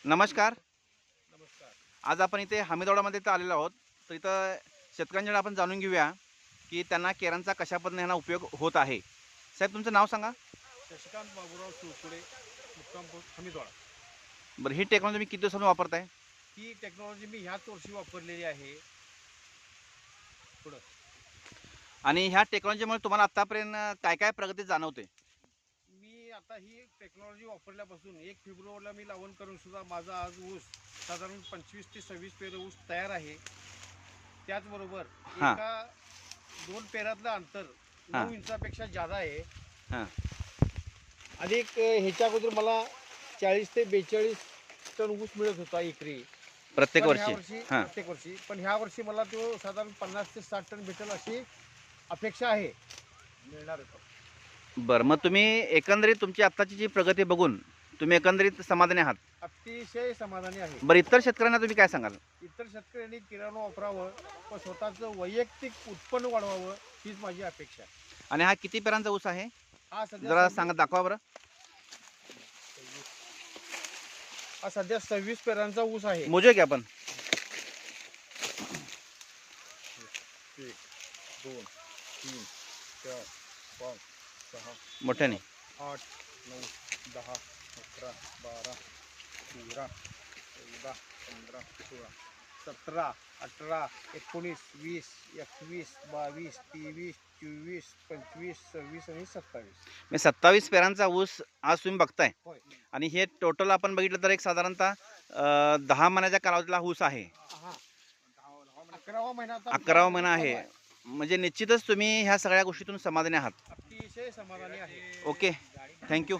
नमस्कार. नमस्कार. आज आपण इथे हमीदवाडामध्ये इथं आलेलो आहोत. तर इथं शेतकऱ्यांकडे आपण जाणून घेऊया की त्यांना केरांचा कशा पद्धतीने उपयोग होत आहे. साहेब तुमचं नाव सांगा. शशिकांत बाबूराव सुळकुडे, मुक्काम पोस्ट हमीदवाडा. बरं, ही टेक्नॉलॉजी तुम्ही किती दिवसांपासून वापरताय? ही टेक्नॉलॉजी मी ह्याच वर्षी वापरलेली आहे. पुढं आणि ह्या टेक्नॉलॉजीमुळे तुम्हाला आतापर्यंत काय काय प्रगती जाणवते? मी आता ही टेक्नॉलॉजी वापरल्यापासून 1 फेब्रुवारीला मी लावण करून सुद्धा माझा आज ऊस साधारण 25 ते 26 पेरं ऊस तयार आहे. त्याचबरोबर हां एका 2 पेरातलं अंतर हां 9 इंचापेक्षा जादा आहे. हां. अधिक ह्याच्या अगोदर मला 40 ते 42 टन ऊस मिळत होता एकरी. प्रत्येक पण ह्या वर्षी? वर्षी हां. प्रत्येक वर्षी पण ह्या वर्षी मला तो साधारण 50 ते 60 टन भेटेल अशी अपेक्षा आहे. मिळणार आहे तो. बरं, मग तुम्ही एकंदरीत तुमची आत्ताची जी प्रगती बघून तुम्ही एकंदरीत समाधानी आहात? अतिशय समाधानी आहे. बरं, इतर शेतकऱ्यांना तुम्ही काय सांगाल? इतर शेतकऱ्यांनी किराणा वापरावं व स्वतःचं वैयक्तिक उत्पन्न वाढवावं हीच माझी अपेक्षा आहे. आणि हा किती पेरांचा ऊस आहे? हा सध्या जरा 26 सांगा, दाखवा बरं. हा सध्या 26 पेरांचा ऊस आहे. मोजूया की आपण. 1 2 3 4 5 6 मोठ्याने. 8 9 10 11 12 13 14 15 16 17 18 19 20 21 22 23 24 25 26 आणि 27. मी 27 पेरांचा ऊस आज तुम्ही बघताय. होय. आणि हे टोटल आपण बघितलं तर एक साधारणतः 10 महिन्याच्या कालावधीला ऊस आहे. हा 11वा महिना आता 11वा महिना चालू आहे. म्हणजे निश्चितच तुम्ही ह्या सगळ्या गोष्टीतून समाधानी आहात. अतिशय समाधानी आहे. Okay, thank you.